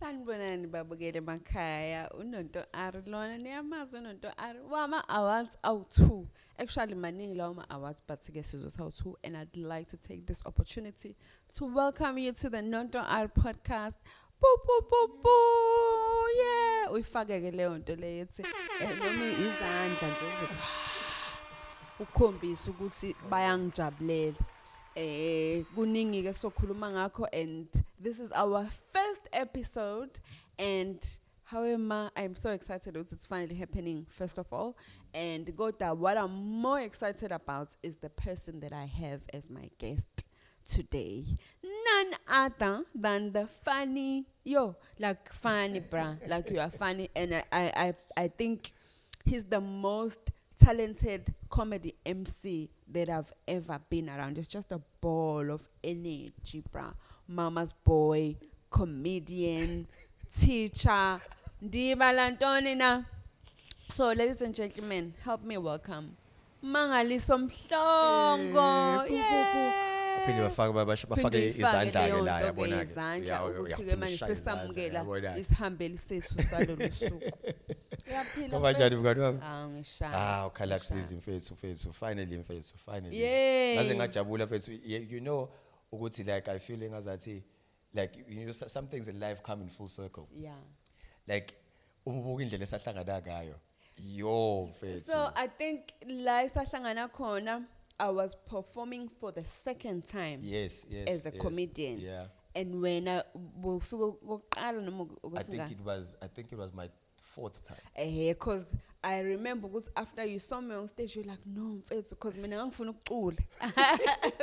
Sanibonani babukele emakhaya uNonto R lona niyamazi uNonto R wama awards awu2 actually maningi lawo ma awards but ke sizotha awu2 and I'd like to take this opportunity to welcome you to the Nonto R podcast. Boo boo boo boo yeah uyifake ke leyo nto le yethi noma izandla nje uzothi ukhombisa ukuthi bayangijabulela kuningi ke sokhuluma ngakho and this is our first episode and however I'm so excited that it's finally happening first of all and Goda what I'm more excited about is the person that I have as my guest today, none other than the funny like funny bruh, like you are funny and I think he's the most talented comedy MC that I've ever been around. It's just a ball of energy, bruh. Mama's boy, comedian, teacher, Diva Lantonina. So, ladies and gentlemen, help me welcome Mmangaliso Mhlongo. Phinde bafake izandla ke la yabona ke izandla ukuthi ke manje sesamukela isihambeli sethu salolu suku uyaphila kanjani mngani wami ngishaya ukhala kusiza mfethu finally ngaze ngajabula mfethu you know ukuthi like I feel ngazathi like you know some things in life come in full circle like ubuka indlela esahlangana ngayo mfethu. So I think la esahlangana khona I was performing for the second time as a comedian. Yeah. And when I will figure I think it was my fourth time. Because I remember after you saw me on stage, you're like, no, because mina ngifuna ukucula.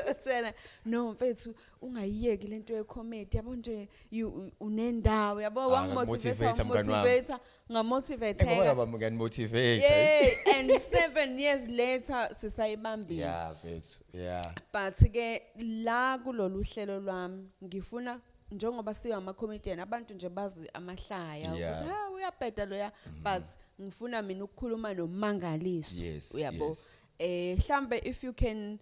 Uthena, no, mfethu ungayiyeki lento ye comedy. Yabo nje unendawo, yabo wangomotivate ngamotivate. Ngoba nganimotivate. Yeah, and 7 years later sisayibambile. Yeah, mfethu. Yeah. But ke la kulolu hlelo lwami ngifuna njengoba siyo ama-comedian abantu nje bazi amahlaya ukuthi uyabheda loya but ngifuna mina ukukhuluma noMmangaliso uyabo mhlambe if you can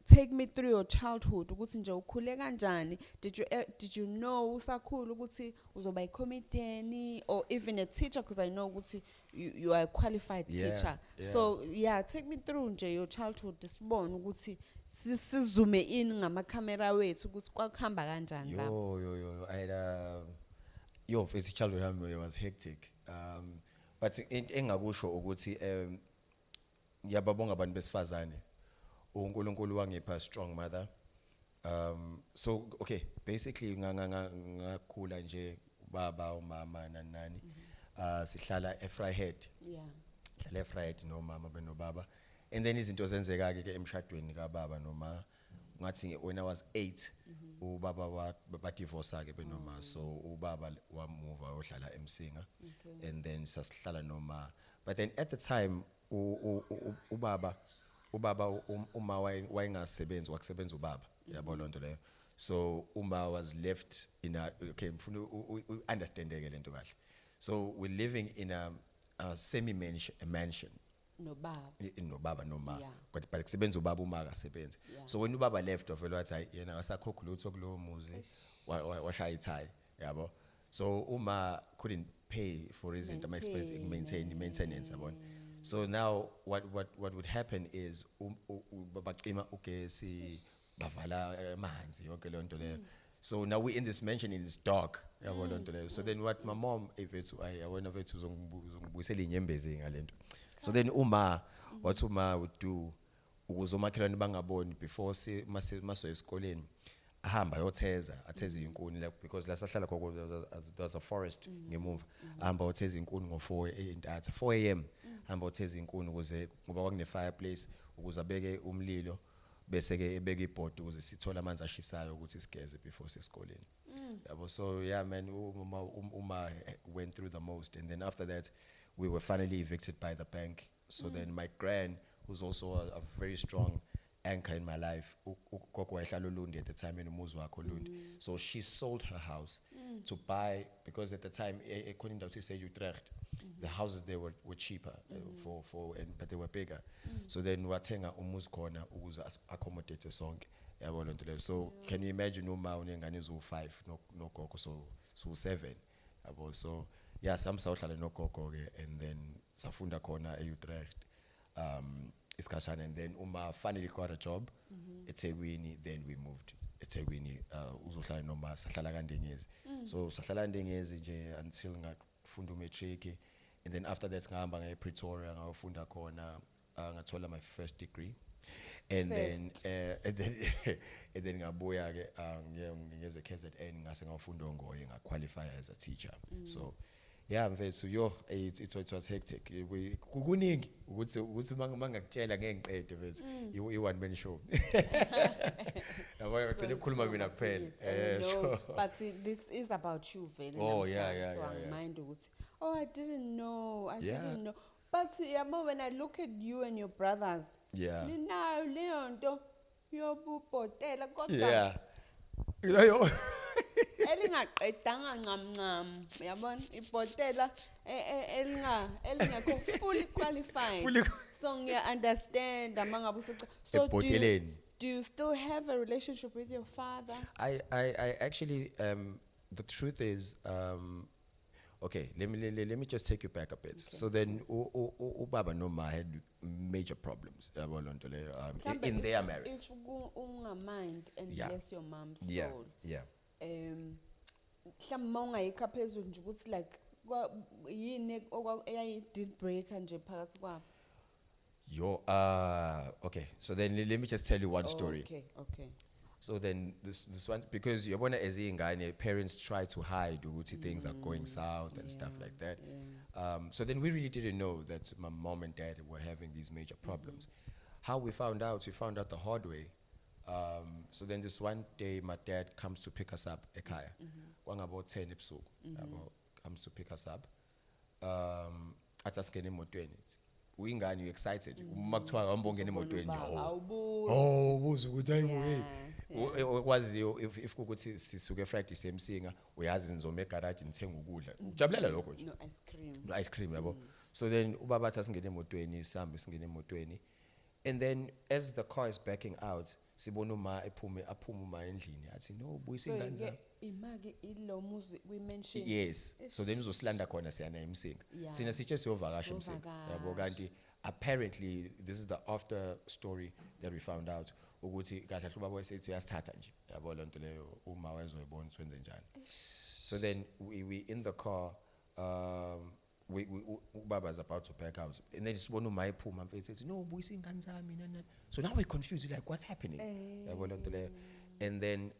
take me through your childhood ukuthi nje ukhule kanjani, did you know usakhula ukuthi uzoba i-comedian or even a teacher because I know ukuthi you are a qualified teacher. So take me through nje your childhood sibone ukuthi sizume in ngama-camera wethu ukuthi kwakuhamba kanjani lapho. I had first childhood was hectic but engakusho ukuthi ngiyababonga abantu besifazane uNkulunkulu wangipha strong mother. So okay, basically ngakhula nje baba umama nani sihlala eFryhead. Sihlala eFryhead nomama benobaba. And then izinto zenzeka ke emshadweni kaBaba noma ngathi when I was 8 ubaba ba divorce ke benoma so ubaba wa move ohlala eMsinga and then sasihlala noma but then at the time ubaba uma wayengasebenzi wakusebenza ubaba yabo lonto leyo so uma was left in a mfuna understandeke lento kahle so we're living in a semi mansion nobaba noma but kusebenza ubaba uma akasebenzi so when ubaba left ovela wathi yena akasakhokha lutho kulowo muzi washaya ithai yabo so uma couldn't pay for his maintenance yabona. So now what would happen is babacima ugesi bavala amanzi yonke lonto leyo. So now we in this mansion and it's dark yabo lonto leyo. So then what my mom ifethu ayabona fethu uzongibuyisela inyembezi ngalento. So then what uma would do ukuzomakhelwane bangaboni before maso esikoleni ahamba atheza inkuni like because la sahlala khona there's a forest ngemuva ahamba atheza inkuni ngo4 entatha 4 am ahamba atheza inkuni ukuze ngoba kwakune fireplace ukuze abeke umlilo bese ke ebeka ibhodi ukuze sithola amanzi ashisayo ukuthi sigeze before sesikoleni yabo. So man uma went through the most and then after that we were finally evicted by the bank. So then my gran, who's also a very strong anchor in my life, at the time in umuzi wakho Lundi. So she sold her house to buy, because at the time according to say Utrecht, the houses there were cheaper but they were bigger. So then wathenga umuzi khona ukuze accommodate sonke yabo lonto leyo. So can you imagine uma unengane ezo5 no gogo so 7 yabo. So yeah, some sawuhlala nogogo ke, and then safunda khona eUtrecht isikashana, and then uma finally got a job eThekwini, then we moved eThekwini uzohlala noma sahlala kaNdengezi. So sahlala kaNdengezi nje until ngafunda umatric, and then after that ngahamba ngaye Pretoria ngafunda khona ngathola my first degree. And then and then ngabuya ke ngiyeze KZN ngase ngafunda ngoye ngaqualify as a teacher. So yeah mfethu yo it was hectic. Kukuningi ukuthi mangakutshela ngeke ngiqede mfethu I one man show. Yabona ngicela ukukhuluma mina kuphela. But see, this is about you vele. Oh yeah. So I mind ukuthi I didn't know. Yeah. But yabo, when I look at you and your brothers, Yeah. ninayo leyo nto yobubhotela kodwa Yeah. You know, elingaqedanga ncam yabona ibhotela elingakho fully qualified. So ngiya understand amangabe usuca. So do you still have a relationship with your father? I actually the truth is okay, let me just take you back a bit. Okay. So then ubaba noma had major problems in their marriage. If mind and bless your mom's soul. Yeah. Mhlawumbe ungayikha phezulu nje ukuthi like yini deal breaker nje phakathi kwabo. Okay. So then let me just tell you one story. Okay. So then this one, because you wanna as ingane, parents try to hide ukuthi things are going south and stuff like that. Yeah. So then we really didn't know that my mom and dad were having these major problems. How we found out the hard way. So then this one day my dad comes to pick us up ekhaya. About 10 ebusuku. Comes to pick us up. Athi asingene emotweni. Uyingane, you excited. Makuthiwa ngambongene emotweni. Ubuza ukuthi hayibo kwaziyo if ukuthi sisuke Friday semsinga uyazi nizoma egarage nithenga ukudla. Ujabulela lokho nje. No ice cream yabo. So then ubaba athi asingene emotweni, sihambe singene emotweni. And then as the car is backing out, sibona uma aphuma uma endlini athi no buyisa ingane zami. Image ilomuzi we mentioned. Yes. So then uzosilanda khona siyana emsinga. Thina sithe siyovakasha emsinga. Yabo kanti apparently this is the after story that we found out ukuthi kahle ubaba wayesethi uyasithatha nje. Yabo lonto leyo uma wayezoyibona twenze njani. So then we in the car Baba is about to back out, and then just one of my poor man says, "No, boy, sing Ganzami." So now we're confused, like what's happening? And then,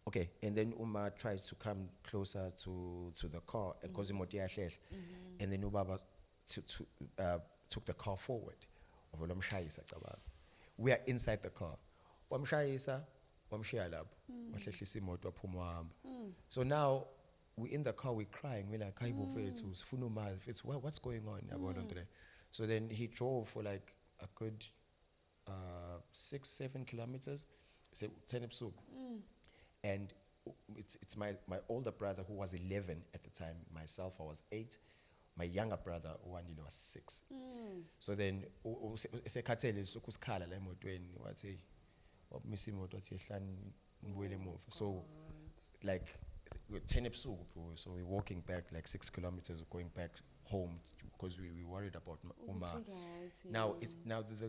okay, and then Uma tries to come closer to the car, and cause him and then Baba took the car forward. We are inside the car. So now. We in the car, we're crying. We're like, what's going on? So then he drove for like a good 6-7 kilometers. So 10 episode. And it's my older brother who was 11 at the time. Myself, I was 8. My younger brother, was 6. So then so like 10 episodes, so we're walking back like 6 kilometers, going back home because we worried about Uma. Now,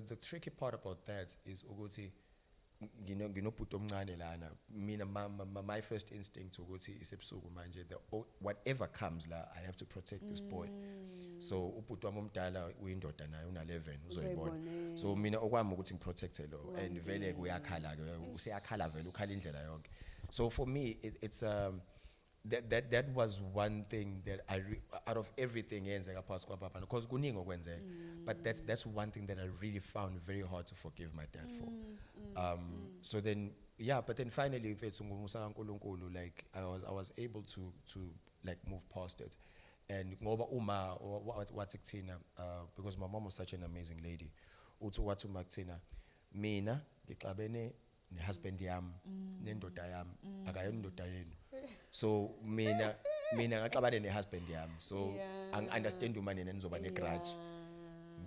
the tricky part about that is ukuthi put omncane lana. Mina my first instinct ukuthi isebusuku manje whatever comes la I have to protect this boy. So uput wami omdala uyindoda naye una 11 uzoyibona. So mina okwami ukuthi ngiprotecte lo and vele kuyakhala ke useyakhala vele ukhala indlela yonke. So for me it's that was one thing that out of everything because but that's one thing that I really found very hard to forgive my dad for. So then but then finally like I was able to like move past it. And ngoba uma wathi kuthina because my mom was such an amazing lady. Uthi wathi kuthina mina ngixabene ne-husband yami nendoda yami akayona indoda yenu. So mina ngaxabane ne-husband yami. So angi-understand uma nina nizoba ne-grudge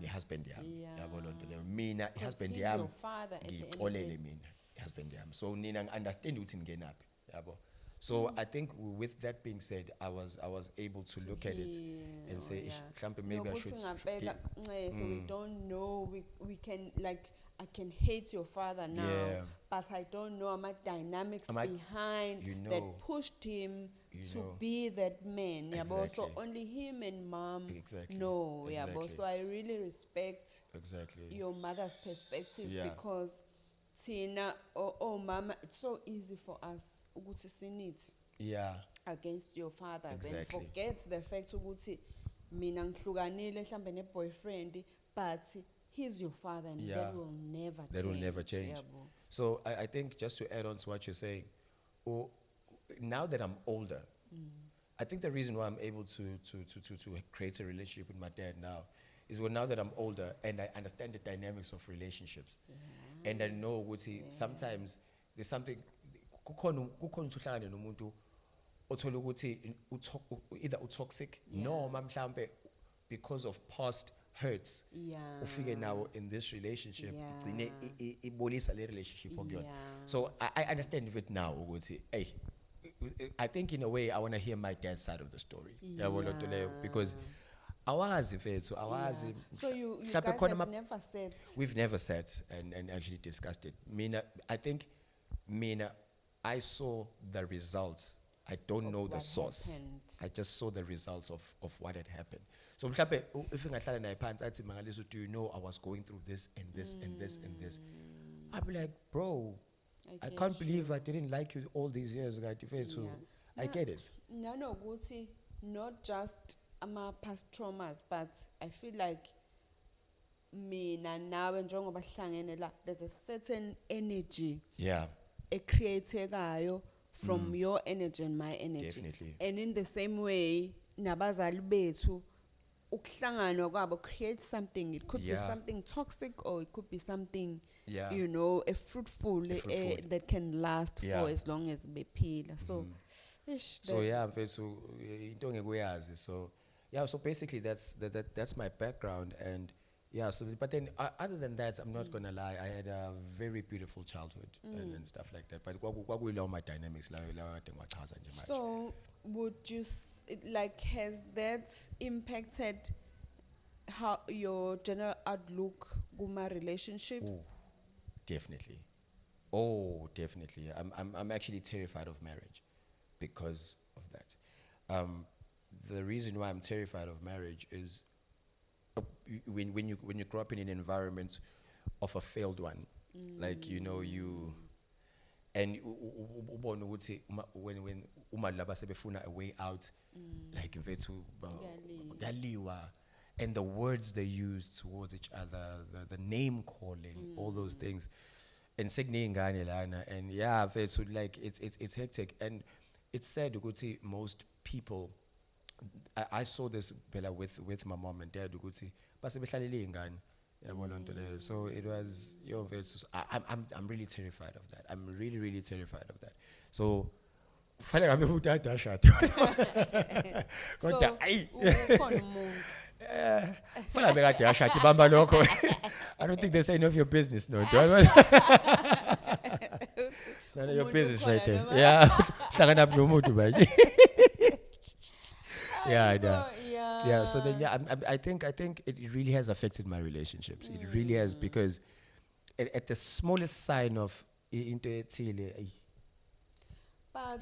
ne-husband yami. Yabo lonto leyo. Mina i-husband yami ngixolele mina i-husband yami. So nina ngi-understand ukuthi ningenaphi. Yabo. So I think with that being said, I was able to look at it and say, "Mhlampe, maybe I should." So we don't know. We can like. I can hate your father now, but I don't know my dynamics behind that pushed him to be that man. Exactly. So only him and mom know. So I really respect your mother's perspective because Tina mama, it's so easy for us ukuthi sinit against your fathers and forget the fact ukuthi mina ngihlukanile mhlambe ne boyfriend, but he's your father and that will never change. So I think just to add on to what you're saying, now that I'm older, I think the reason why I'm able to create a relationship with my dad now is now that I'm older and I understand the dynamics of relationships. And I know sometimes there's something kukhona uhlangane nomuntu othola ukuthi either toxic noma mhlambe because of past hurts ufike now in this relationship igcine ibolisa le relationship okuyona. So I understand it now ukuthi hey, I think in a way I want to hear my dad's side of the story because awazi mfethu awazi. So you guys have never said. We've never sat and actually discussed it. I saw the result. I don't know the source. I just saw the results of what had happened. So mhlawumbe if ngihlala naye phansi athi Mmangaliso, do you know I was going through this and this and this and this? I'd be like, bro, I can't believe I didn't like you all these years. I get it. No, Guti, not just my past traumas, but I feel like mina nawe njengoba hlangene la, there's a certain energy ecreatekayo from your energy and my energy. Definitely. And in the same way, nabazali bethu ukuhlangana kwabo create something. It could be something toxic or it could be something a fruitful that can last for as long as bephila. So mfethu into ngekuyazi. So basically that's my background and but then other than that, I'm not gonna lie, I had a very beautiful childhood and stuff like that. But kwakuyilawo my dynamics so would you has that impacted how your general outlook kuma relationships? Definitely. Definitely. I'm actually terrified of marriage because of that. The reason why I'm terrified of marriage is when you grow up in an environment of a failed one, like you and when laba sebefuna a way out, like mfethu galiwa, and the words they use towards each other, the name calling, all those things, and sekneyingane lana, and mfethu like it's hectic, and it's sad ukuthi most people. I saw this with my mom and dad ukuthi basebehlalele ingane yabona into leyo. So it was I'm really terrified of that. I'm really terrified of that. So fanele ngabe utata shada kodwa ayi ukhona umuntu fanele bekade yashada bamba lokho. I don't think there's any of your business, no. It's none of your business right there. Hlangana nomuntu manje. So then I think it really has affected my relationships. It really has, because at the smallest sign of into ethile. But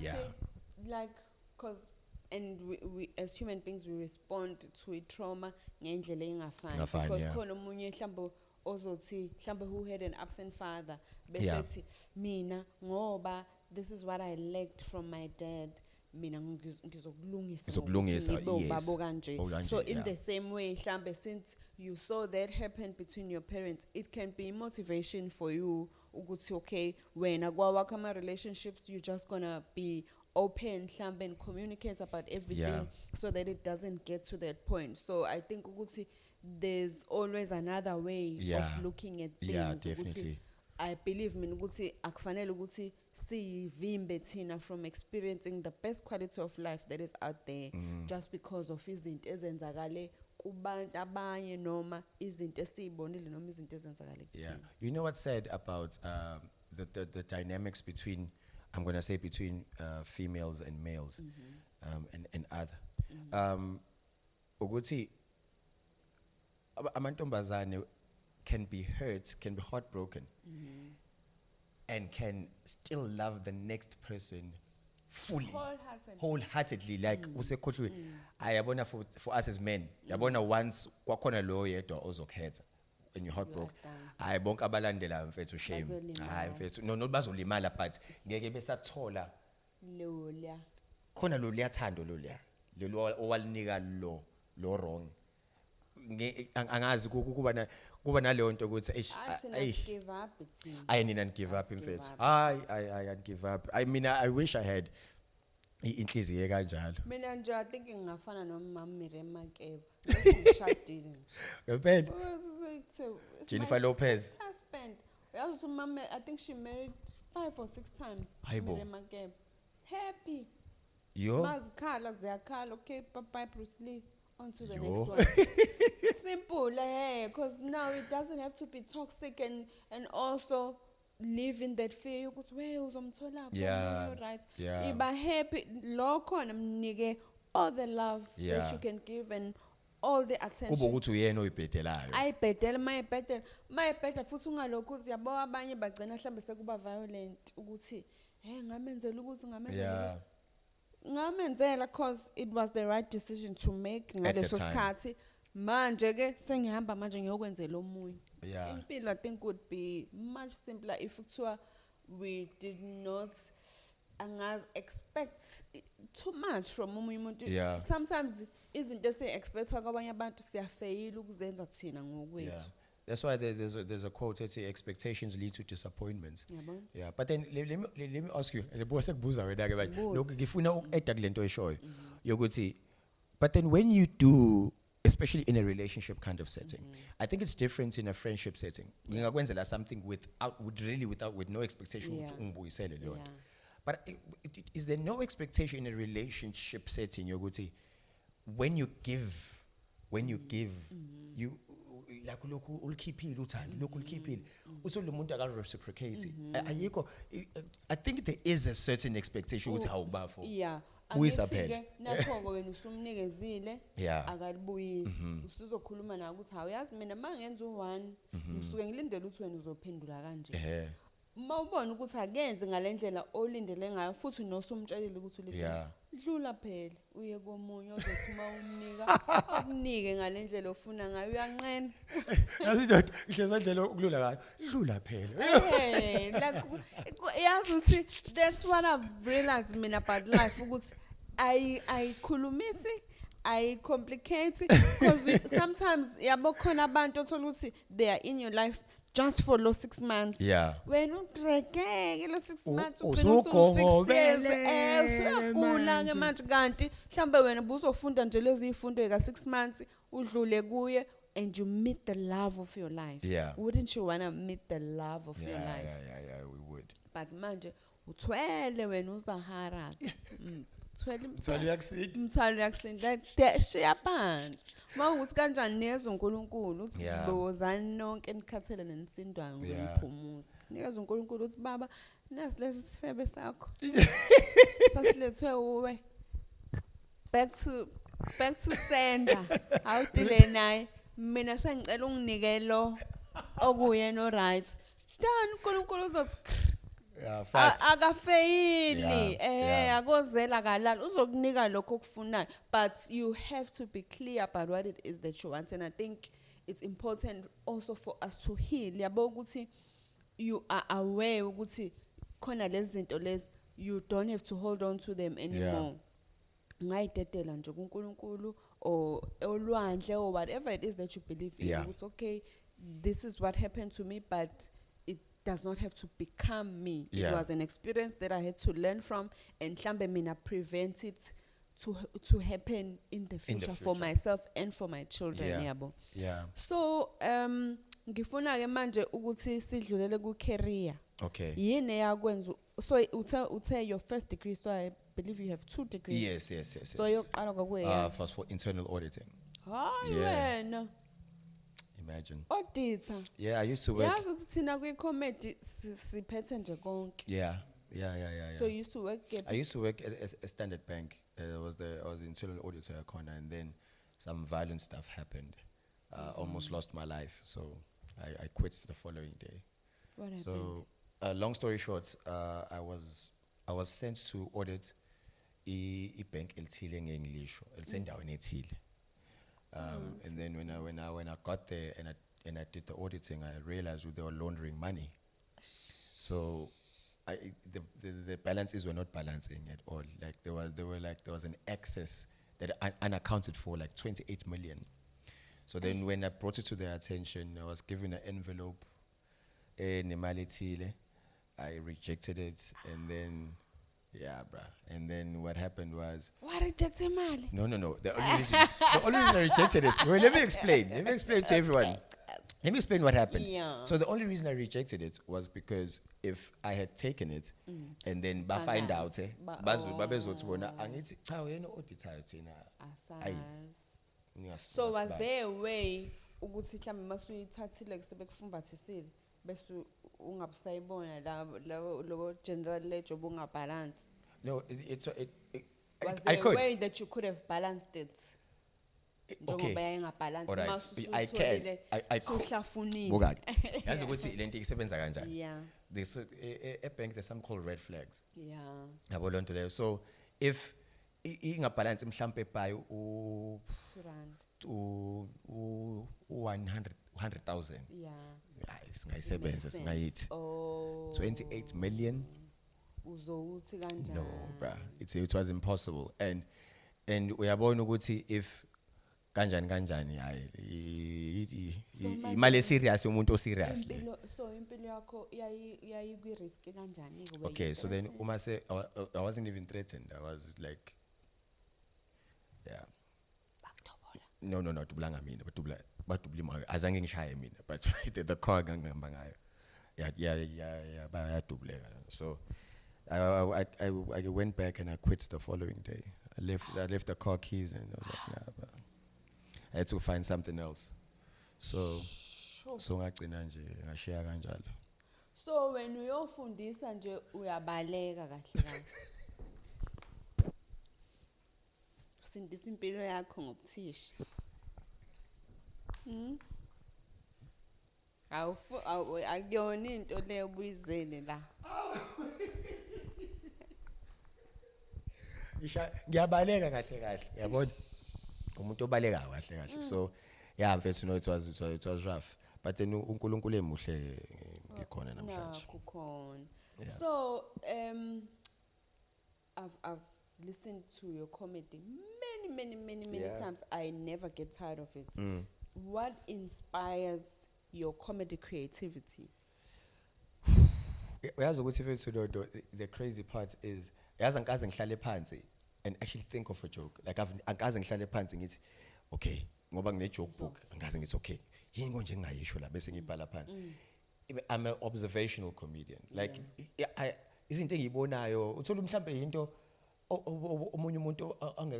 cause we as human beings we respond to a trauma ngendlela engafani, because khona umunye mhlambe ozothi mhlambe who had an absent father besethi mina ngoba this is what I lacked from my dad, mina ngizokulungisa babo kanje. So in the same way mhlambe, since you saw that happen between your parents, it can be motivation for you ukuthi okay, when kwawakha ama relationships you're just gonna be open mhlambe and communicate about everything so that it doesn't get to that point. So I think ukuthi there's always another way of looking at things. Definitely. I believe mina ukuthi akufanele ukuthi sivimbe thina from experiencing the best quality of life that is out there just because of izinto ezenzakale kubantu abanye noma izinto esizibonile noma izinto ezenzakale kuthina. You know what's said about the dynamics between I'm gonna say between females and males, and other. Ukuthi amantombazane can be hurt, can be heartbroken, and can still love the next person fully, wholeheartedly, like usekhohlwe. Ayabona for us as men, yabona once kwakhona lo yedwa ozokhetha when you heartbroken. Hayi bonke abalandela mfethu shame. Hayi mfethu no bazolimala but ngeke besathola Lolia. khona lo liyathando lo liya. Lo owalinika lo wrong. Angazi kuba naleyo nto ukuthi Give up I didn't give up mfethu. I give up. I mean I wish I had inhliziyo kanjalo. Mina nje I think ngingafana nomama Mirema Keba. Ngishadile nje. Ngempela. Jennifer Lopez. Husband. Yazi umama I think she married 5 or 6 times. Mirema Keba. Happy. Yo. Mazikhala ziyakhala okay bye Bruce Lee. On to the next one. Simple, because now it doesn't have to be toxic and also live in that fear. You go, where was yeah, right? Yeah. You be happy, all the love that you can give and all the attention. Kuba ukuthi uyena oyibhedelayo. Ayibhedela mayibhedela futhi ungalokho uziyabo abanye bagcina mhlambe sekuba violent ukuthi ngamenzela ukuthi ngamenzela ngamenzela cause it was the right decision to make ngaleso sikhathi manje ke sengihamba manje ngiyokwenzela omunye. Impilo I think would be much simpler if kuthiwa we did not expect too much from omunye umuntu. Sometimes izinto esiexpecta kwabanye abantu siyafail ukuzenza thina ngokwethu. That's why there's a quote that says expectations lead to disappointments. Yeah, but then let me ask you. But then when you do, especially in a relationship kind of setting, I think it's different in a friendship setting. Something with no expectation. But is there no expectation in a relationship setting? When you give, you like local keep it local keep it also the muntu aka reciprocate I think there is a certain expectation with how bafo uyisaphela nakho wena usumnikezile akalibuyisi usizokhuluma nawe ukuthi awuyazi mina mangenza u1 ngisuke ngilindele ukuthi wena uzophendula kanje mawubona ukuthi akenze ngalendlela olindele ngayo futhi nosumtshelile ukuthi ulindele dlula phela uye komunye ozothi mawumnika akunike ngalendlela ofuna ngayo uyanqena yazi ndoda ihleza indlela okulula ngayo dlula phela yazi ukuthi that's what I've realized mina about life ukuthi ayikhulumisi I complicate because sometimes yabo khona abantu othola ukuthi they are in your life just for those 6 months. When you dreke lo 6 months uyagula ke manje kanti mhlambe wena buzofunda nje lezi ifundo eka 6 months udlule kuye and you meet the love of your life. Wouldn't you want to meet the love of your life? Yeah, we would. But manje uthwele wena uzahara. Mthwali yakusinda deshiya phansi mawukuthi kanjani nezwe uNkulunkulu uthi bozani nonke enikhathele nenisindwayo ngomphumuza nikeza uNkulunkulu uthi baba nasilesi sifebe sakho sasilethwe uwe back to sender awudile naye mina sengicela unginike lo okuye no right dan uNkulunkulu uzothi akafeyili akozela kalala uzokunika lokho okufunayo but you have to be clear about what it is that you want and I think it's important also for us to heal yabo ukuthi you are aware ukuthi khona lezi zinto lezi you don't have to hold on to them anymore ngayidedela nje kuNkulunkulu or olwandle or whatever it is that you believe in it's okay this is what happened to me but does not have to become me. It was an experience that I had to learn from and mhlambe mina prevent it to happen in the future for myself and for my children yabo. So ngifuna ke manje ukuthi sidlulele ku career. Okay. Yini yakwenza so uthe your first degree so I believe you have 2 degrees. Yes. So yoqala kwakwe first for internal auditing. Wena Imagine. Auditor. Yeah, I used to work. Yazi ukuthi thina kwi comedy siphethe nje konke. Yeah. So you used to work I used to work at a Standard Bank. I was the internal auditor at corner, and then some violent stuff happened. Almost lost my life, so I quit the following day. What happened? So, long story short, I was sent to audit a bank elithile ngeNglisho, elisendaweni ethile. And then when I got there and I did the auditing, I realized they were laundering money. So the balances were not balancing at all. Like there was an excess that unaccounted for, like 28 million. So then when I brought it to their attention, I was given an envelope, nemali ethile. I rejected it, and then and then what happened was, What rejected money? no. The only reason I rejected it. Well, let me explain to everyone. Let me explain what happened. Yeah. So the only reason I rejected it was because if I had taken it and then find out, babezothi bona angithi cha wena auditor thina. Ayi. So was there a way ukuthi mhlambe masuyithathile sebekufumbathisile bese ungabusayibona lo general ledger bungabalance? No, Was I there a could. way that you could have balanced it? Okay. Balance. All right. I can. I could. Suhlafunile. Yazi ukuthi lento isebenza kanjani. Yeah. There's a bank, there's something called red flags. Yeah. Yabo lonto leyo. So if ingabalance mhlambe by u 100,000. Yeah. Singayisebenza singayithi. Oh. 28 million. Uzowuthi kanjani? No, bruh. It was impossible. And uyabona ukuthi if kanjani hayi imali serious umuntu serious le. So impilo yakho iyayi kwi risk kanjani? Okay, so then uma say I wasn't even threatened. I was like, yeah. No, tubulanga mina, batubulima azange ngishaye mina, but the car ngangihamba ngayo. Yeah, bayadubuleka. So I went back and I quit the following day. I left the car keys and I was like, nah, bro. I had to find something else. So ngagcina nje ngashare kanjalo. So when uyofundisa nje uyabaleka kahle kahle. Usindisa impilo yakho ngobuthishi. Akuyona into leyo buyizele la. Ngiyabaleka kahle yabona umuntu obaleka kahle so yeah mfethu no it was rough but then uNkulunkulu emuhle ngikhona namhlanje kukhona. So I've listened to your comedy many times. I never get tired of it. What inspires your comedy creativity? Uyazi ukuthi mfethu the crazy part is yazi angikaze ngihlale phansi and actually think of a joke. Like angikaze ngihlale phansi ngithi okay ngoba ngine joke book angikaze ngithi okay yini konje ngingayisho la bese ngibhala phansi. I'm an observational comedian. Like izinto engiyibonayo uthola mhlambe into omunye umuntu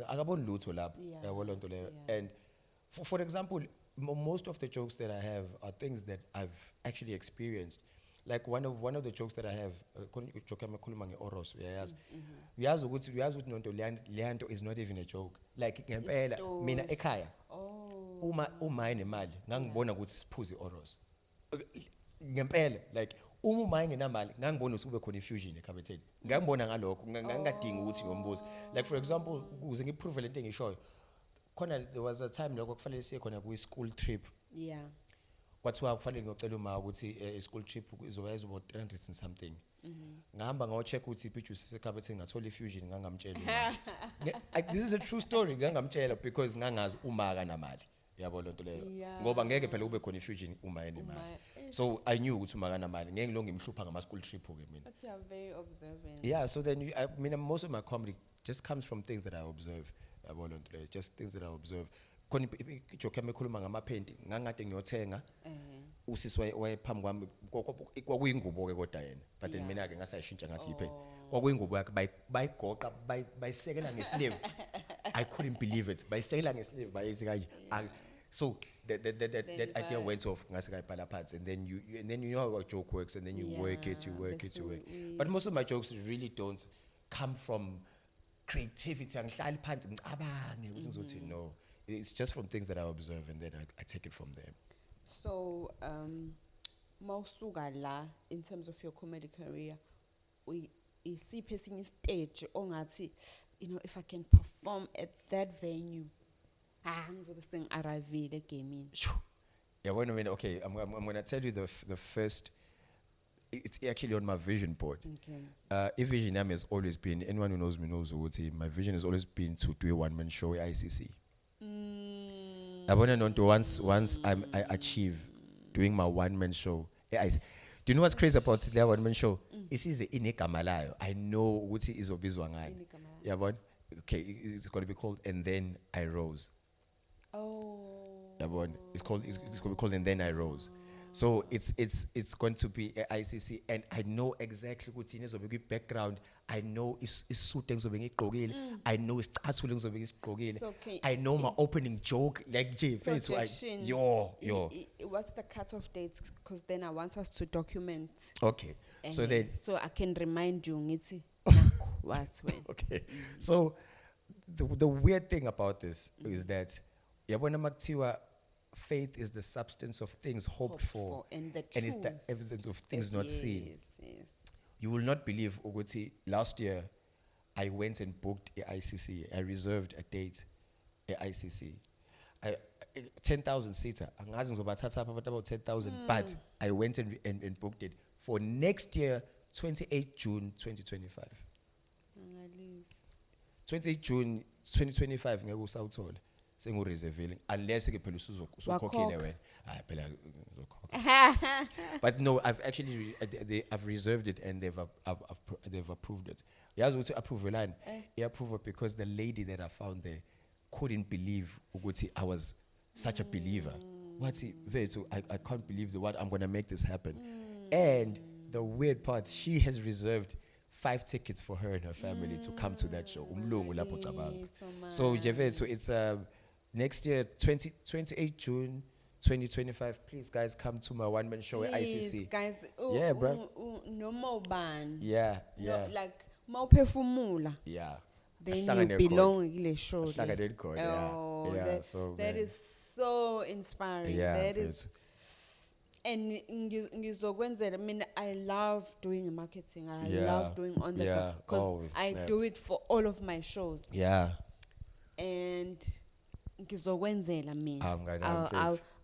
akaboni lutho lapho yabo lonto leyo. And for example, most of the jokes that I have are things that I've actually experienced. Like one of the jokes that I have, joke amakhuluma ngeoros uyayazi. Uyazi ukuthi Nonto leyanto is not even a joke. Like ngempela mina ekhaya uma enemali ngangibona ukuthi siphuze oros. Ngempela like uma engenamali ngangibona ukuthi kube khona ifusion ekhabetheni. Ngangibona ngalokho ngangadinga ukuthi ngombuzo. Like for example, ukuze ngiprove lento engishoyo. There was a time lokho kufanele siye khona ku school trip. Yeah. Kwathiwa kufanele ngicela uma ukuthi school trip izoba 300 and something. Ngahamba ngacheck ukuthi ipicture sisekhabetheni ngathola ifusion ngangamtshela. This is a true story ngangamtshela because ngangazi uma kanamali. Yabo lonto leyo. Ngoba ngeke phela kube khona ifusion uma enemali. So I knew ukuthi uma kanamali ngeke lo ngimhlupha ngama school trip ke mina. But you are very observant. Yeah, so then I mean most of my comedy just comes from things that I observe. Yabo lonto leyo, just things that I observe. Khona ijoke emikhuluma ngamaphenti ngangade ngiyothenga usisi wayephambi kwami kwakuyingubo ke kodwa yena but then mina ke ngasayishintsha ngathi iphenti kwakuyingubo yakhe bayigoqa bayisekela ngesleeve. I couldn't believe it. Bayisekela ngesleeve bayisi kanje So that Then idea by- went off, and then you know how a joke works, and then you work it, you Yeah, work that's it, you what work. we- But most of my jokes really don't come from creativity. Angihlali phansi ngicabange ukuthi ngizothi no. It's just from things that I observe, and then I take it from there. So, mawusuka la in terms of your comedy career, isiphi esinye stage ongathi, you know, if I can perform at that venue, ngizobe sengi-arrivile egamini. Yeah, wait a minute. Okay, I'm gonna tell you the first. It's actually on my vision board. Okay. Vision name has always been, anyone who knows me knows what my vision has always been to do a one-man show at ICC. I want to know once I achieve doing my one-man show. Do you know what's crazy about that one-man show? It is inekamalayo. I know what is obizwangani. Yeah, but okay, it's going to be called And Then I Rose. Oh. Yeah, but it's going to be called And Then I Rose. So it's going to be a ICC, and I know exactly what in is background. I know it's suiting so being I know it's starting so being I know my opening joke like J face. So What's the cutoff date? Because then I want us to document. Okay. So then so I can remind you what's when. Okay. So the weird thing about this is that faith is the substance of things hoped for, and it's the evidence of things not seen. Yes. You will not believe, Uguti, last year I went and booked a ICC. I reserved a date at ICC. 10,000 seater. About 10,000, but I went and booked it for next year, 28 June 2025. 28 June 2025 ngeke usawuthola. Sengu-reserving unless ke phela usukhokhile wena. Hayi phela uzokhokha. But no, I've actually I've reserved it, and they've approved it. Yazi ukuthi approvalani? Approve it because the lady that I found there couldn't believe ukuthi I was such a believer. I can't believe what I'm going to make this happen. And the weird part, she has reserved 5 tickets for her and her family to come to that show. Umlungu lapho cabanga. So Jevethu, it's next year, 28 June 2025. Please, guys, come to my one-man show at ICC. Guys, yeah, bro. No more ban. Yeah. No, like mawuphefumula. Yeah. Then you belong in the show. Yeah. So that is so inspiring. Yeah, that is. And ngizokwenzela, I mean, I love doing marketing. I love doing on the go because I do it for all of my shows. Yeah. And ngizokwenzela mina.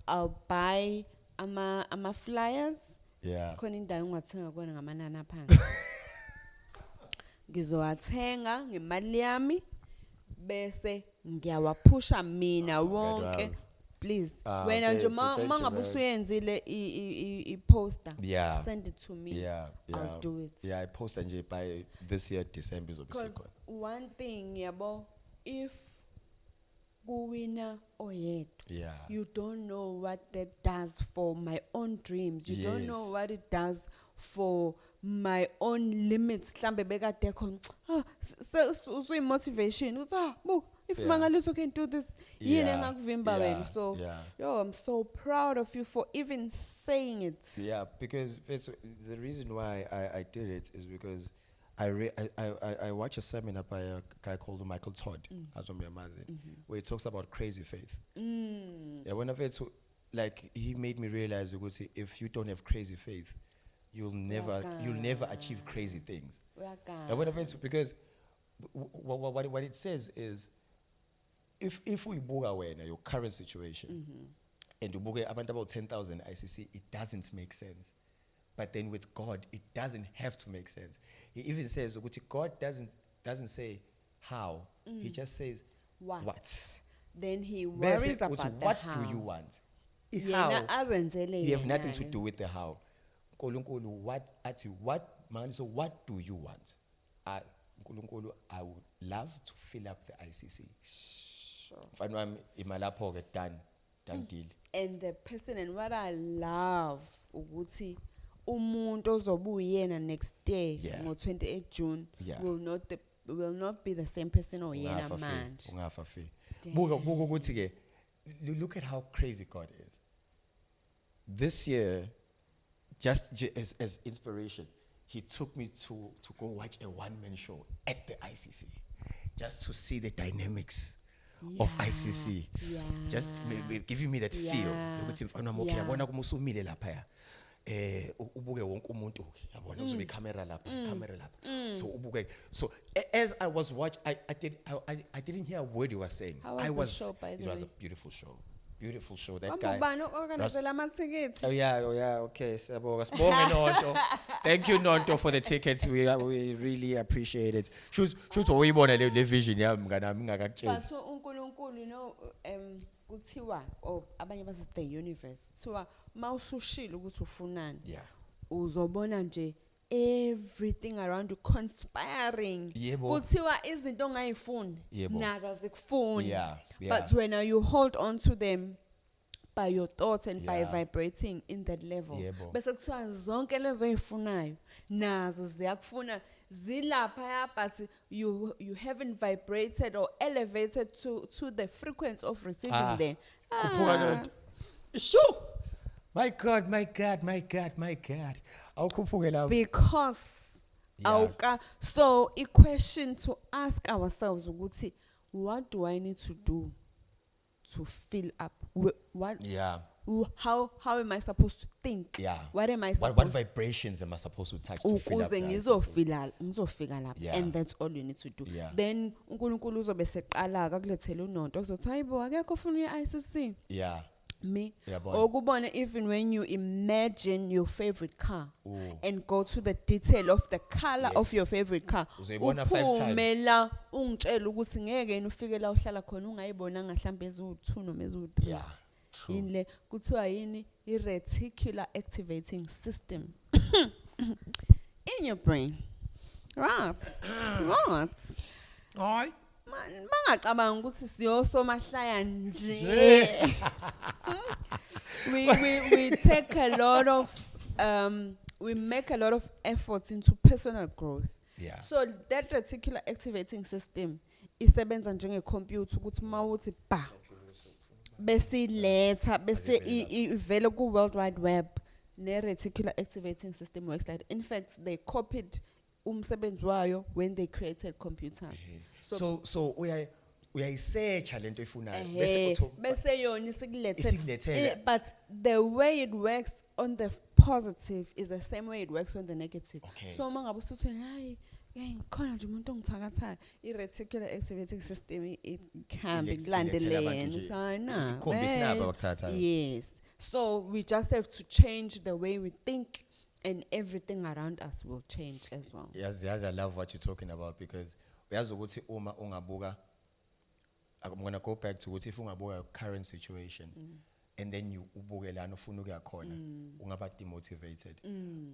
I'll buy ama flyers. Yeah. Khona indawo ungathenga kona ngamanani aphansi. Ngizowathenga ngemali yami bese ngiyawaphusha mina wonke. Please, when mangabe usuyenzile i-poster, send it to me. I'll do it. Yeah, I post and by this year December is obviously. Because one thing, yabo, if kuwina oyedwa, you don't know what that does for my own dreams. You don't know what it does for my own limits. Mhlambe bekade khona usuyi motivation. If Mmangaliso can do this, so I'm so proud of you for even saying it. Yeah, because the reason why I did it is because I watch a seminar by a guy called Michael Todd, where he talks about crazy faith. Yeah, whenever it's like he made me realize that if you don't have crazy faith, you'll never achieve crazy things. And whenever it's because what it says is, if we buga your current situation and you buga about 10,000 ICC, it doesn't make sense. But then with God, it doesn't have to make sense. He even says, God doesn't say how. He just says what. Then he worries about the what how. Do you want? How? You have nothing to do with the how. What do you want? I would love to fill up the ICC. Sure. Done deal. And the person, and what I love, ukuthi umuntu ozobuyena next day, on 28 June, will not be the same person oyena manje. Buka ukuthi ke look at how crazy God is. This year, as inspiration, he took me to go watch a one-man show at the ICC, just to see the dynamics of ICC. Yeah. Just giving me that feel. Yeah. Ukuthi mfana wami, okay, yabona kuma usumile lapha. Ubuke wonke umuntu yabona uzobe camera lapha. So ubuke. So as I was watching, I didn't hear a word he was saying. How was the show, by the It was a way? beautiful show. Beautiful show. That guy. Ubani organizela ama-tickets? Oh yeah, okay. Siyabonga Nonto. Thank you, Nonto, for the tickets. We really appreciate it. Shoot, uyibona le vision yami mnganami ngakakutshela. But uNkulunkulu, you know, kuthiwa abanye bathi the universe. Kuthiwa mawusushila ukuthi ufunani. Yeah. Uzobona nje everything around you conspiring. Yebo. Kuthiwa izinto ongayifuni Yebo. nazo zikufuni. Yeah. But when you hold on to them by your thoughts and by Yeah. vibrating in that level, Yebo. bese kuthiwa zonke lezo oyifunayo nazo ziyakufuna zilapha, but you haven't vibrated or elevated to the frequency of receiving them. Khuphuka Nonto. Sure. My God. Awukhuphuke lapho. Because Yeah. so a question to ask ourselves ukuthi, what do I need to do to fill up? What? Yeah. How am I supposed to think? Yeah. What am I What supposed vibrations am I supposed to touch to fill up ukuze that? ngizofika lapha? Yeah. And that's all you need to do. Yeah. Then uNkulunkulu uzobe seqala akulethele uNonto uzothi hayibo akekho ufuna i-ICC. Yeah. Me. Yabona. Okubona, even when you imagine your favorite car Ooh. and go to the detail of the color of your Yes. favorite car, Uzoyibona 5 times. uphumela ungitshela ukuthi ngeke yini ufike la uhlala khona ungayibonanga mhlambe eziwu2 noma eziwu3. Yeah. True. Yini kuthiwa yini i-reticular activating system in your brain. Right. Hayi. Man, bangacabanga ukuthi siyosomahlaya nje. We take a lot of we make a lot of efforts into personal growth. Yeah. So that reticular activating system isebenza njengecomputer ukuthi mawuthi ba bese letha bese ivele ku World Wide Web, ne reticular activating system works like that. In fact, they copied umsebenzi wayo when they created computers. So uyayisearcha lento efunayo Bese yona Isilethela. isikulethela. But the way it works on the positive is the same way it works on the negative. Okay. So mangabe usuthi hayi khona nje umuntu ongithakathayo, i-reticular activating system ikhambi kulandelene. ikhombisa nabo abakuthathayo. Yes. So we just have to change the way we think, and everything around us will change as well. Yes, I love what you're talking about, because uyazi ukuthi uma ungabuka, I'm going to go back to what if ungabuka current situation and then you ubuke lana ufuna ukuya khona ungaba demotivated.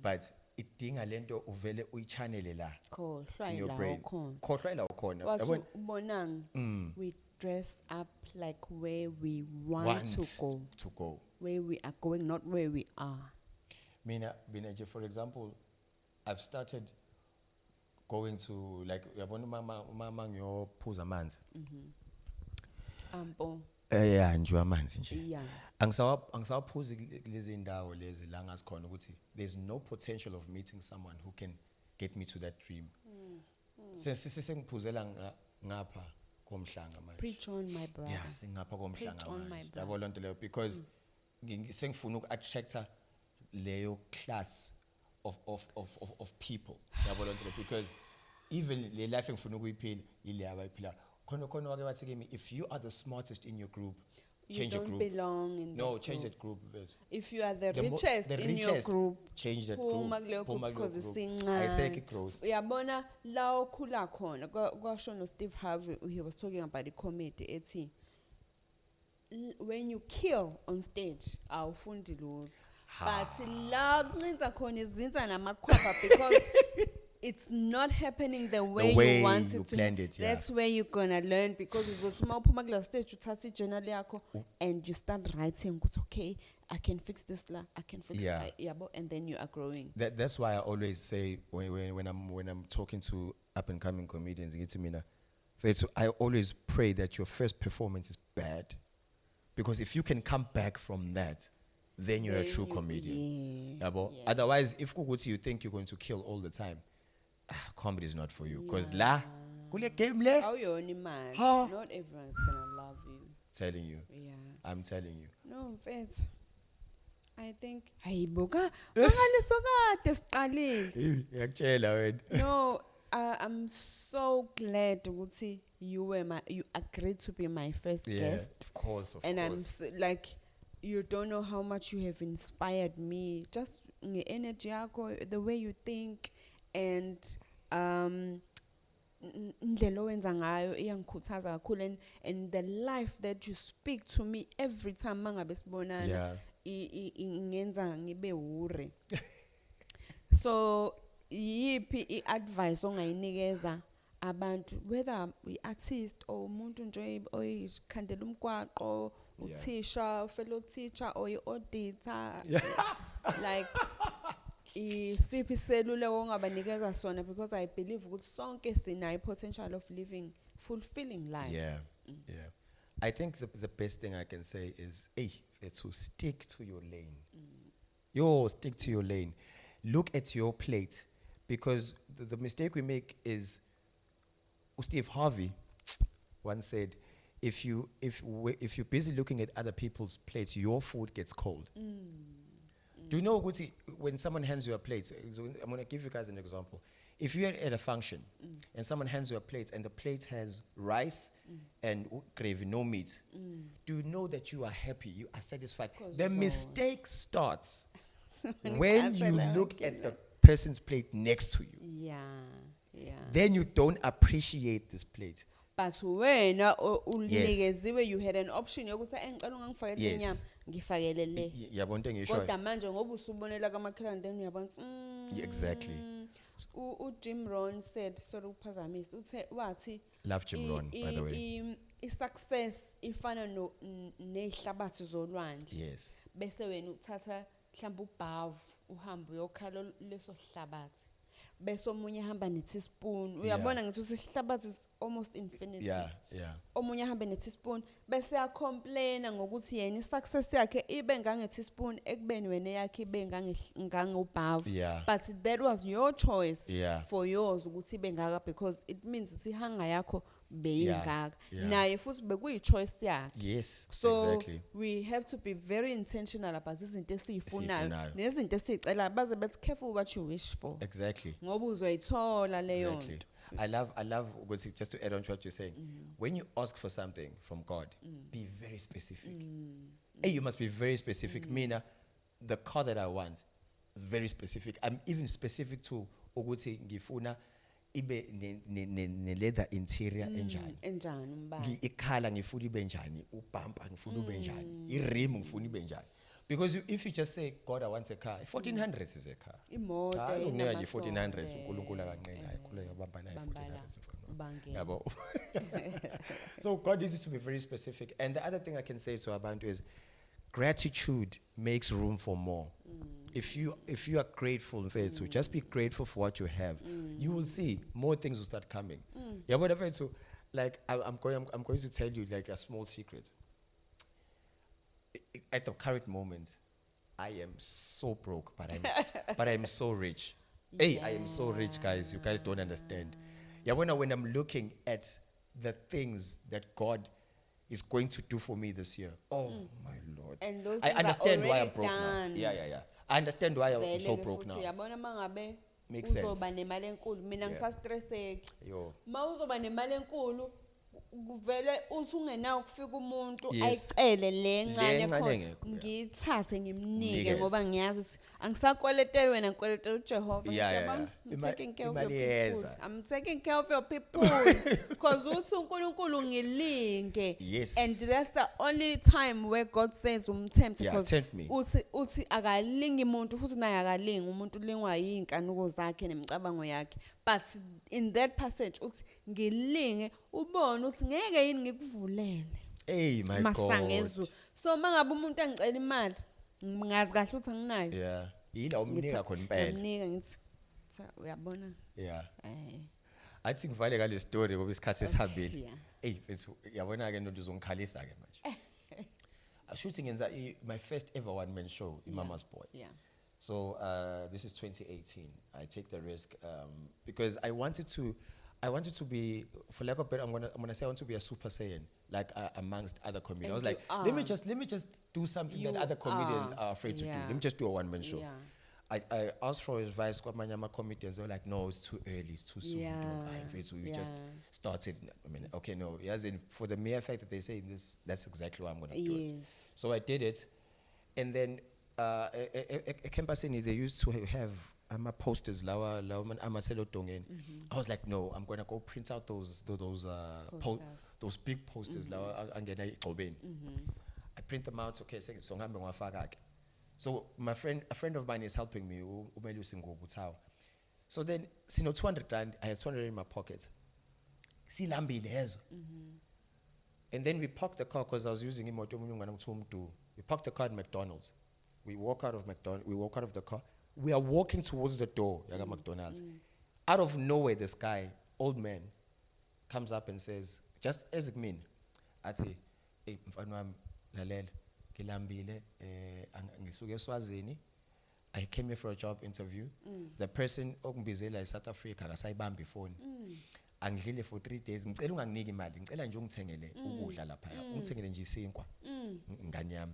But idinga lento uvele uyichannel la in your brain. Khohlwa la ukhona. Wathi ubonang, we dress up like where we want to go. Where we are going, not where we are. Mina nje, for example, I've started going to, like, yabona mama ngiyophuza amanzi. Yeah, nje amanzi nje. Yeah. Angisawaphuzi lezi ndawo lezi la ngasikhona ukuthi there's no potential of meeting someone who can get me to that dream. Sengiphuzela ngapha komhlanga manje. Preach on, my brother. Yeah, singapha komhlanga Preach on, my manje. brother. Yabo lonto leyo, because sengifuna uku-attracta leyo class of people. Yabo lonto leyo, because even le life engifuna ukuyiphila ile abayiphila. Khona wake bathi kimi, if you are the smartest in your group, change your group. You don't belong in No, that change group. that group. If you are the The in your richest, group, change that phuma group. kuleyo group because Ayisekho isincane. growth. Uyabona la okhula khona kwasho no Steve Harvey, he was talking about the comedy ethi when you kill on stage awufundi lutho, but la kuncinza khona izinza namakhwapha because it's not happening the way you want it to. Planned it, yeah. That's where you're gonna learn, because uzothi mawuphuma kula stage uthatha ijournal yakho and you start writing ukuthi okay, I can fix this la, I can fix Yeah. yabo, and then you are growing. That's why I always say when I'm talking to up and coming comedians, I always pray that your first performance is bad, Because if you can come back from that, then you're a true comedian. Yabo? Yeah. Otherwise, if kukuthi you think you're going to kill all the time, comedy is not for you. Because la, kule game le, How you only man? Huh? Not everyone's gonna love you. telling you, Yeah. I'm telling you. No, mfethu. I think hayibuka Mmangaliso kade siqalile. Ngiyakutshela wena. No, I'm so glad ukuthi you agreed to be my first guest. Of course, of And I'm course. like, you don't know how much you have inspired me. Just the energy yakho, the way you think, and indlela owenza ngayo iyangikhuthaza kakhulu, and the life that you speak to me every time mangabe sibonana Yeah. ingenza ngibe ure. So yipi iadvice ongayinikeza abantu, whether artist or umuntu nje oyikhandela umgwaqo, uthisha, fellow teacher, or auditor, like isiphi seluleko ongabanikeza sona, because I believe ukuthi sonke sinayo potential of living fulfilling lives. Yeah, yeah. I think the best thing I can say is, to stick to your lane. Stick to your lane. Look at your plate, because the mistake we make is, Steve Harvey once said, if you're busy looking at other people's plates, your food gets cold. Do you know, Guti, when someone hands you a plate, I'm going to give you guys an example. If you're at a function and someone hands you a plate and the plate has rice and gravy, no meat, do you know that you are happy, you are satisfied? The mistake starts when you look at the person's plate next to you. Yeah, yeah. Then you don't appreciate this plate. But when you had an option yokuthi engicela ungangifakele Yes. inyama ngifakele le. Yabona into engishoyo. Kodwa manje ngoba usubonela kamakhelwane then uyabona Exactly. Jim Rohn said, sorry ukuphazamisa, wathi Love Jim Rohn, by the way. I-success ifana nehlabathi zolwandle. Yes. Bese wena uthatha mhlawumbe ubhavu uhambe uyokhala leso hlabathi. Bese omunye hamba ne-teaspoon. Uyabona ngithi isihlabathi is almost infinity. Yeah. Omunye hamba ne-teaspoon bese uyacomplaina ngokuthi yena i-success yakhe ibe ngange-teaspoon ekubeni wena yakhe ibe ngangobhavu. Yeah. But that was your choice for yours ukuthi ibe ngaka, because it means ukuthi ihanga yakho beyingaka. Naye futhi bekuyi-choice yakhe. Yes, So exactly. we have to be very intentional about izinto esiyifunayo nezinto esizicela, baze bethi careful what you wish for. Exactly. Ngoba uzoyithola leyo Exactly. nto. I love just to add on to what you're saying. When you ask for something from God, be very specific. Hey, you must be very specific. Mina, the car that I want is very specific. I'm even specific to ukuthi ngifuna ibe ne leather interior enjani. Enjani umbala. Ikhala ngifuna ibe njani, ubumper ngifuna ube njani, irim ngifuna ibe njani. Because if you just say, God, I want a car, 1400 is a car. Imoto Unika nje 1400 uNkulunkulu akanqena ayikhuleka ubamba naye 1400. Yabo. So God needs you to be very specific. And the other thing I can say to Abantu is, gratitude makes room for more. If you are grateful, so just be grateful for what you have. You will see more things will start coming. Yeah, whatever. So, like I'm going to tell you like a small secret. At the current moment, I am so broke, but I'm so rich. Hey, I am so rich, guys. You guys don't understand. Yeah, when I'm looking at the things that God is going to do for me this year. Oh my Lord. And those I understand why I'm broke done. now. Yeah. I understand why I'm so broke now. Yabona mangabe Makes sense. uzoba nemali enkulu, mina ngisastresseki. Yo. Mawuzoba nemali enkulu kuvele uthi ungenawo ukufika umuntu Yes. ayicele le encane Le encane khona engekho, yeah. ngiyithathe ngimnike Mnikeze. ngoba ngiyazi ukuthi angisakweletele wena ngikweletele uJehova. Yeah. I'm taking care of your Imali people. iyeza. I'm taking care of your people because uthi uNkulunkulu ngilinge. Yes. And that's the only time where God says umthembe, Yeah, because tempt me. uthi akalingi umuntu futhi naye akalingi umuntu lingwa yinkanuko zakhe nemicabango yakhe. But in that passage uthi ngilinge ubone uthi ngeke yini ngikuvulele. Hey, my Masangezu. God. So mangabe umuntu angicela imali ngazi kahle ukuthi anginayo. Yeah. Yila umnika khona impela. Ngimnika ngithi uyabona. Yeah. Eh. Athi ngivale ngale story ngoba isikhathi esihambile. Yeah. Hey, mfethu yabona ke into uzongikhalisa ke manje. shooting in my first ever one-man show in Mama's Boy. Yeah. So this is 2018. I take the risk because I wanted to be, for lack of better, I'm gonna say I want to be a Super Saiyan, like amongst other comedians. I was like, let me just do something that other comedians are afraid to do. Let me just do a one-man show. Yeah. I asked for advice. Kwamanyama comedians, they were like, no, it's too early, it's too soon. So we just started. I mean, okay, no, as in for the mere fact that they say this, that's exactly why I'm gonna do it. So I did it, and then a campusini, they used to have posters, I was like, no, I'm gonna go print out those big posters. I print them out. Okay, so a friend of mine is helping me. So then, 200 rand, I had 200 in my pocket. And then we parked the car because I was using him. We parked the car at McDonald's. We walk out of the car. We are walking towards the door, McDonald's. Out of nowhere, this guy, old man, comes up and says, just as it mean, Ati, I came here for a job interview. The person is South Africa, akasayibambi phone. Angidlile for 3 days. Ngicela unganginiki imali. Ngicela nje ungithengele ukudla lapha. Ungithengele nje isinkwa. Ngane yami.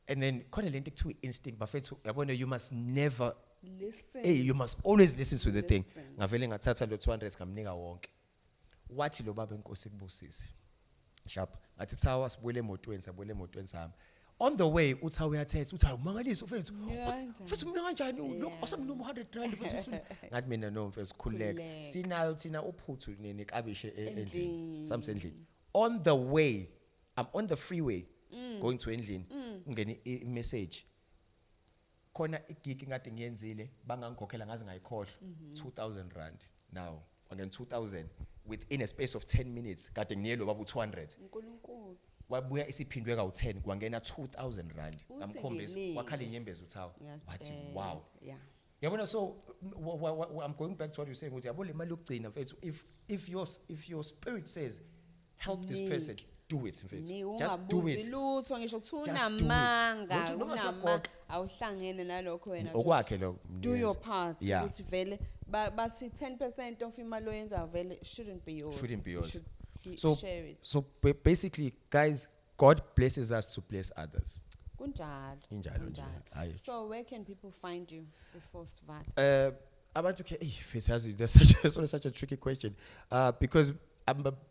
And then khona lento ekuthiwa instinct bafethu yabona, you must never listen. Hey, you must always listen to the thing. Ngavele ngathatha lo 200 ngamnika wonke. Wathi lo baba enkosi kubusise. Sharp. Athi thawa sibuyele emotweni sami. On the way uthi uyathetha uthi Mmangaliso mfethu. Mfethu mina kanjani lokho asamno 100 rand mfethu. Ngathi mina no mfethu khuleka. Sinayo thina uphuthu nekabishe endlini. Samsendlini. On the way, I'm on the freeway going to endlini. Ngene message. Khona igig ngade ngiyenzile bangangikhokhela ngaze ngayikhohlwa 2000 rand. Now, and then 2000 within a space of 10 minutes kade ngiyelo baba 200. Unkulunkulu. Wabuya isiphindwe ka10 kwangena 2000 rand. Ngamkhombisa wakhala inyembezi uthawa. Wathi wow. Yeah. Yabona, so I'm going back to what you're saying ukuthi yabo le mali yokugcina mfethu, if your spirit says help this person, do it mfethu. Just do it. Lutho ngisho kuthuna manga unama awuhlangene nalokho wena. Okwakhe lo. Do your part ukuthi vele bathi 10% of imali oyenza vele shouldn't be yours. Share it. So basically, guys, God blesses us to bless others. Kunjalo. So where can people find you before Svat? That's such a tricky question. Because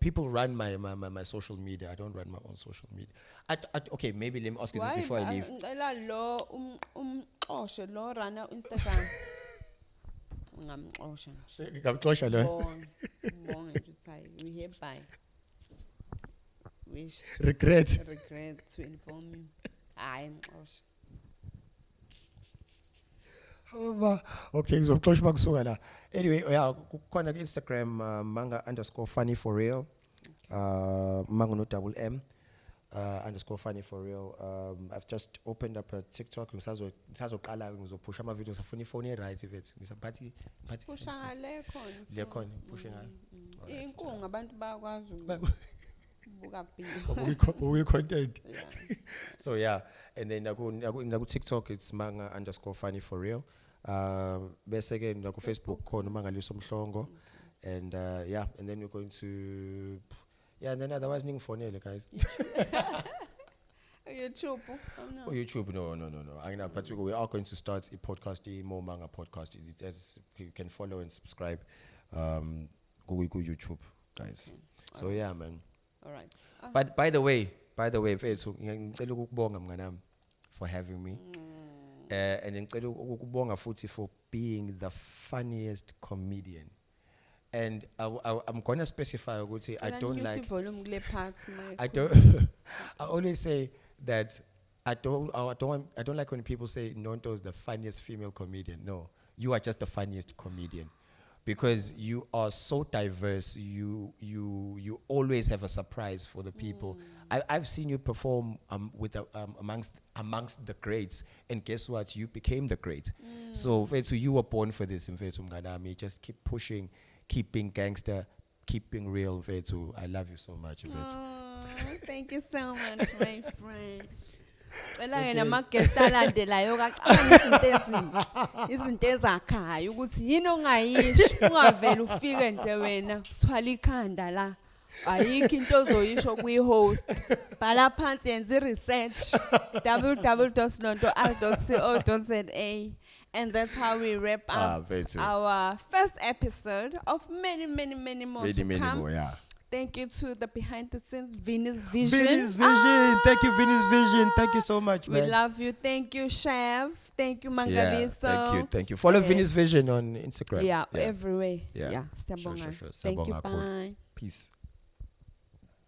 people run my social media. I don't run my own social media. Okay, maybe let me ask you this before I leave. Lo run Instagram. Ngamxosha lo. We hereby wish regret to inform you. Okay, ngizoxosha bakusuka la. Anyway, yeah, kukhona Instagram manga_funny for real. Manga no double M. _funny for real. I've just opened up a TikTok. Ngisazoqala ngizopusha ama videos afuna ifone right vethu. Ngisaphathi pusha le khona. Pusha ngalo. Inkunga abantu bayakwazi buka we content. So yeah, and then naku TikTok it's manga_funny for real. Bese ke naku Facebook khona Mmangaliso Mhlongo. And yeah, and then we're going to and then otherwise ningifonele guys. YouTube. Oh, YouTube, no. I know, but we are going to start a podcast, more manga podcast. You can follow and subscribe. Go YouTube, guys. Okay. So right. Yeah, man. All right. But by the way, mfethu ngicela ukubonga mnganami for having me. And ngicela ukubonga futhi for being the funniest comedian. And I'm gonna specify ukuthi I don't like volume kule part. I always say that I don't like when people say Nonto is the funniest female comedian. No, you are just the funniest comedian. Because you are so diverse, you always have a surprise for the people. I've seen you perform with amongst the greats, and guess what? You became the great. So you were born for this. Just keep pushing, keep being gangster, keeping real, Mfethu. I love you so much, Mfethu. Oh, thank you so much, my friend. Cela ke So nama-guest alandelayo kacabanga izinto ezakhayo ukuthi yini ongayisho ungavela ufike nje wena uthwala ikhanda la ayikho into ozoyisho kwi-host bhala phansi yenza i-research www.nontor.co.za. And that's how we wrap up our first episode of many more to come. More, yeah. Thank you to the behind the scenes, Vinny's Vision. Vinny's Vision. Thank you, Vinny's Vision. Thank you so much, man. We love you. Thank you, Chef. Thank you, Mmangaliso. Yeah, thank you. Follow Vinny's Vision on Instagram. Yeah, everywhere. Yeah. Sure. Sure. Thank you. Sabonga kakhulu. Bye. Peace.